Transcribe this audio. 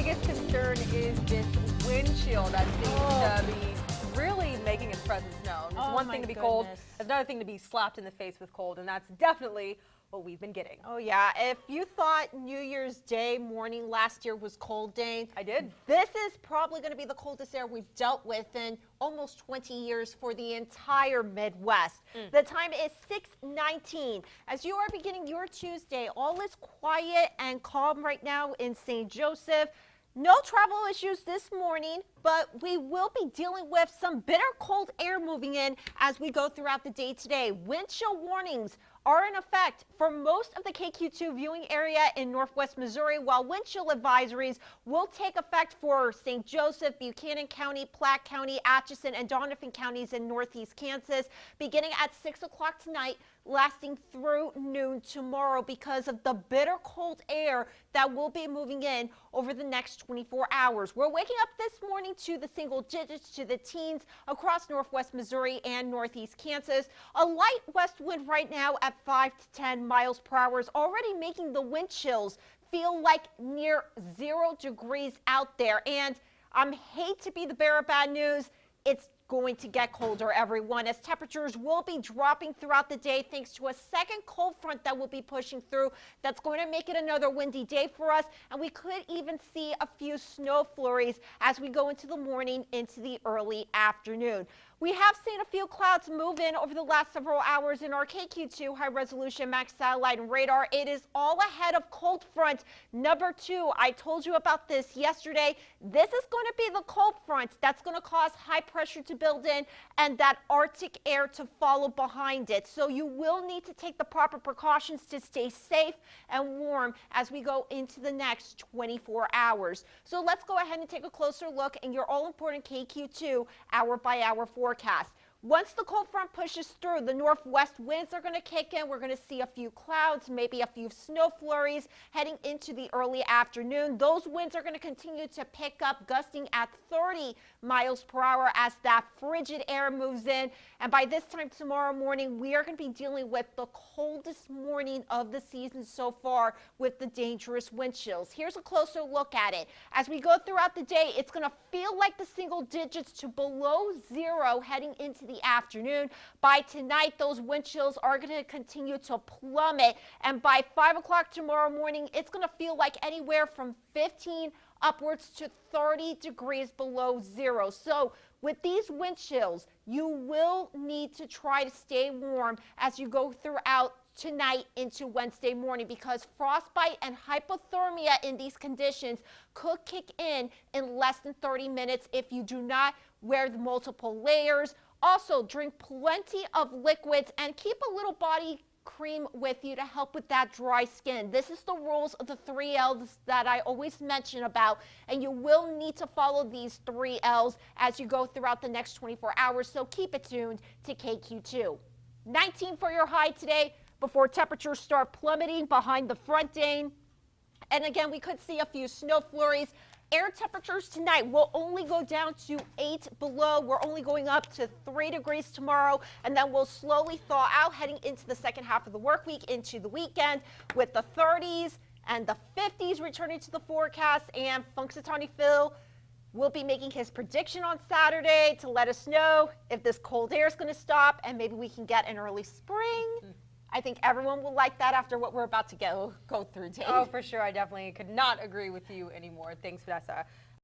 biggest concern is this wind chill that seems to be really making its presence known. It's one thing to be cold, it's another thing to be slapped in the face with cold, and that's definitely what we've been getting. Oh yeah, if you thought New Year's Day morning last year was cold, Dane, I did. This is probably going to be the coldest air we've dealt with in almost 20 years for the entire Midwest. The time is 6:19. As you are beginning your Tuesday, all is quiet and calm right now in St. Joseph. No travel issues this morning, but we will be dealing with some bitter cold air moving in as we go throughout the day today. Wind chill warnings are in effect for most of the KQ2 viewing area in northwest Missouri, while wind chill advisories will take effect for St. Joseph, Buchanan County, Platte County, Atchison, and Donovan counties in northeast Kansas, beginning at 6 o'clock tonight, lasting through noon tomorrow because of the bitter cold air that will be moving in over the next 24 hours. We're waking up this morning to the single digits, to the teens across northwest Missouri and northeast Kansas. A light west wind right now at 5 to 10 miles per hour is already making the wind chills feel like near 0 degrees out there. And I hate to be the bearer of bad news, it's going to get colder, everyone, as temperatures will be dropping throughout the day thanks to a second cold front that will be pushing through. That's going to make it another windy day for us, and we could even see a few snow flurries as we go into the morning, into the early afternoon. We have seen a few clouds move in over the last several hours in our KQ2 high-resolution max satellite and radar. It is all ahead of cold front number 2. I told you about this yesterday. This is going to be the cold front that's going to cause high pressure to build in and that Arctic air to follow behind it. So you will need to take the proper precautions to stay safe and warm as we go into the next 24 hours. So let's go ahead and take a closer look in your all-important KQ2 hour-by-hour forecast. Once the cold front pushes through, the northwest winds are going to kick in. We're going to see a few clouds, maybe a few snow flurries heading into the early afternoon. Those winds are going to continue to pick up, gusting at 30 miles per hour as that frigid air moves in. And by this time tomorrow morning, we are going to be dealing with the coldest morning of the season so far with the dangerous wind chills. Here's a closer look at it. As we go throughout the day, it's going to feel like the single digits to below 0 heading into the afternoon. By tonight, those wind chills are going to continue to plummet, and by 5 o'clock tomorrow morning, it's going to feel like anywhere from 15 upwards to 30 degrees below 0. So with these wind chills, you will need to try to stay warm as you go throughout tonight into Wednesday morning, because frostbite and hypothermia in these conditions could kick in less than 30 minutes if you do not wear the multiple layers. Also, drink plenty of liquids and keep a little body cream with you to help with that dry skin. This is the rules of the 3 L's that I always mention about, and you will need to follow these 3 L's as you go throughout the next 24 hours, so keep it tuned to KQ2. 19 for your high today before temperatures start plummeting behind the front, Dane. And again, we could see a few snow flurries. Air temperatures tonight will only go down to 8 below. We're only going up to 3 degrees tomorrow, and then we'll slowly thaw out heading into the second half of the work week, into the weekend, with the 30s and the 50s returning to the forecast. And Punxsutawney Phil will be making his prediction on Saturday to let us know if this cold air is going to stop and maybe we can get an early spring. I think everyone will like that after what we're about to go through, Dave. Oh, for sure. I definitely could not agree with you anymore. Thanks, Vanessa.